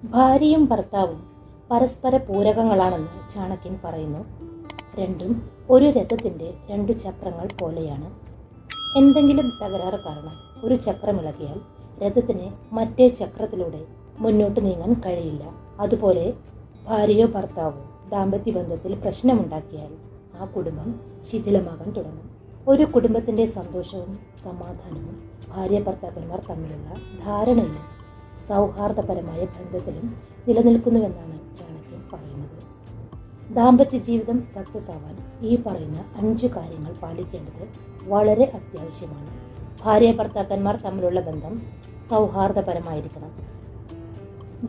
ഭാര്യയും ഭർത്താവും പരസ്പര പൂരകങ്ങളാണെന്ന് ചാണക്യൻ പറയുന്നു. രണ്ടും ഒരു രഥത്തിന്റെ രണ്ടു ചക്രങ്ങൾ പോലെയാണ്. എന്തെങ്കിലും തകരാറ് കാരണം ഒരു ചക്രമിളകിയാൽ രഥത്തിന് മറ്റേ ചക്രത്തിലൂടെ മുന്നോട്ട് നീങ്ങാൻ കഴിയില്ല. അതുപോലെ ഭാര്യയോ ഭർത്താവോ ദാമ്പത്യ ബന്ധത്തിൽ പ്രശ്നമുണ്ടാക്കിയാൽ ആ കുടുംബം ശിഥിലമാകാൻ തുടങ്ങും. ഒരു കുടുംബത്തിന്റെ സന്തോഷവും സമാധാനവും ഭാര്യ ഭർത്താക്കന്മാർ തമ്മിലുള്ള ധാരണയിലും സൗഹാർദ്ദപരമായ ബന്ധത്തിലും നിലനിൽക്കുന്നുവെന്നാണ് ചാണക്യൻ പറയുന്നത്. ദാമ്പത്യ ജീവിതം സക്സസ് ആവാൻ ഈ പറയുന്ന 5 കാര്യങ്ങൾ പാലിക്കേണ്ടത് വളരെ അത്യാവശ്യമാണ്. ഭാര്യ ഭർത്താക്കന്മാർ തമ്മിലുള്ള ബന്ധം സൗഹാർദ്ദപരമായിരിക്കണം.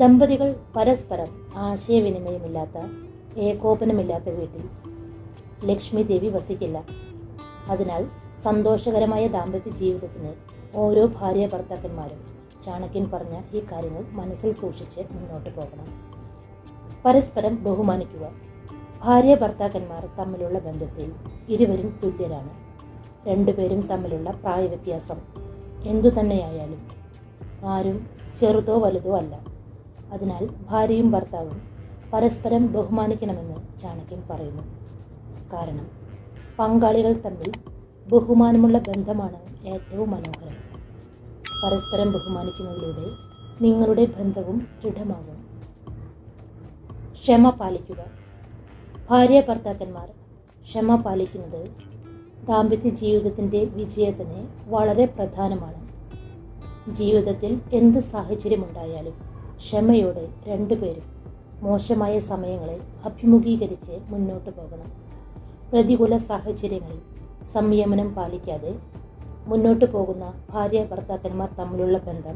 ദമ്പതികൾ പരസ്പരം ആശയവിനിമയമില്ലാത്ത, ഏകോപനമില്ലാത്ത വീട്ടിൽ ലക്ഷ്മി ദേവി വസിക്കില്ല. അതിനാൽ സന്തോഷകരമായ ദാമ്പത്യ ജീവിതത്തിന് ഓരോ ഭാര്യ ഭർത്താക്കന്മാരും ചാണക്യൻ പറഞ്ഞ ഈ കാര്യങ്ങൾ മനസ്സിൽ സൂക്ഷിച്ച് മുന്നോട്ട് പോകണം. പരസ്പരം ബഹുമാനിക്കുക. ഭാര്യ ഭർത്താക്കന്മാർ തമ്മിലുള്ള ബന്ധത്തിൽ ഇരുവരും തുല്യരാണ്. രണ്ടുപേരും തമ്മിലുള്ള പ്രായവ്യത്യാസം എന്തുതന്നെയായാലും ആരും ചെറുതോ വലുതോ അല്ല. അതിനാൽ ഭാര്യയും ഭർത്താവും പരസ്പരം ബഹുമാനിക്കണമെന്ന് ചാണക്യൻ പറയുന്നു. കാരണം പങ്കാളികൾ തമ്മിൽ ബഹുമാനമുള്ള ബന്ധമാണ് ഏറ്റവും മനോഹരം. പരസ്പരം ബഹുമാനിക്കുന്നതിലൂടെ നിങ്ങളുടെ ബന്ധവും ദൃഢമാകും. ക്ഷമ പാലിക്കുക. ഭാര്യ ഭർത്താക്കന്മാർ ക്ഷമ പാലിക്കുന്നത് ദാമ്പത്യ ജീവിതത്തിൻ്റെ വിജയത്തിന് വളരെ പ്രധാനമാണ്. ജീവിതത്തിൽ എന്ത് സാഹചര്യമുണ്ടായാലും ക്ഷമയോടെ രണ്ടുപേരും മോശമായ സമയങ്ങളെ അഭിമുഖീകരിച്ച് മുന്നോട്ട് പോകണം. പ്രതികൂല സാഹചര്യങ്ങളിൽ സംയമനം പാലിക്കാതെ മുന്നോട്ട് പോകുന്ന ഭാര്യ ഭർത്താക്കന്മാർ തമ്മിലുള്ള ബന്ധം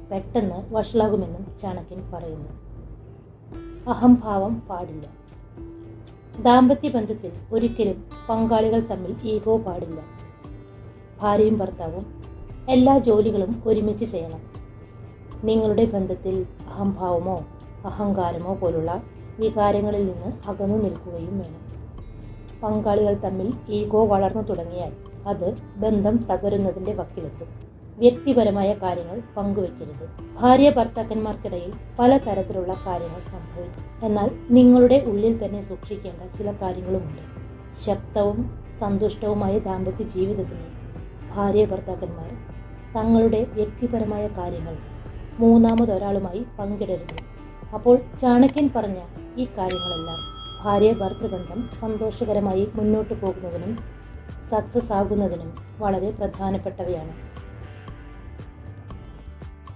പെട്ടെന്ന് വഷളാകുമെന്നും ചാണക്യൻ പറയുന്നു. അഹംഭാവം പാടില്ല. ദാമ്പത്യ ബന്ധത്തിൽ ഒരിക്കലും പങ്കാളികൾ തമ്മിൽ ഈഗോ പാടില്ല. ഭാര്യയും ഭർത്താവും എല്ലാ ജോലികളും ഒരുമിച്ച് ചെയ്യണം. നിങ്ങളുടെ ബന്ധത്തിൽ അഹംഭാവമോ അഹങ്കാരമോ പോലുള്ള വികാരങ്ങളിൽ നിന്ന് അകന്നു നിൽക്കുകയും വേണം. പങ്കാളികൾ തമ്മിൽ ഈഗോ വളർന്നു തുടങ്ങിയാൽ അത് ബന്ധം തകരുന്നതിൻ്റെ വക്കിലെത്തും. വ്യക്തിപരമായ കാര്യങ്ങൾ പങ്കുവെക്കരുത്. ഭാര്യ ഭർത്താക്കന്മാർക്കിടയിൽ പലതരത്തിലുള്ള കാര്യങ്ങൾ സംഭവിക്കും. എന്നാൽ നിങ്ങളുടെ ഉള്ളിൽ തന്നെ സൂക്ഷിക്കേണ്ട ചില കാര്യങ്ങളുമുണ്ട്. ശക്തവും സന്തുഷ്ടവുമായ ദാമ്പത്യ ജീവിതത്തിന് ഭാര്യ ഭർത്താക്കന്മാർ തങ്ങളുടെ വ്യക്തിപരമായ കാര്യങ്ങൾ മൂന്നാമതൊരാളുമായി പങ്കിടരുത്. അപ്പോൾ ചാണക്യൻ പറഞ്ഞ ഈ കാര്യങ്ങളെല്ലാം ഭാര്യ ഭർത്തൃബന്ധം സന്തോഷകരമായി മുന്നോട്ട് പോകുന്നതിനും സക്സസ് ആകുന്നതിനും വളരെ പ്രധാനപ്പെട്ടവയാണ്.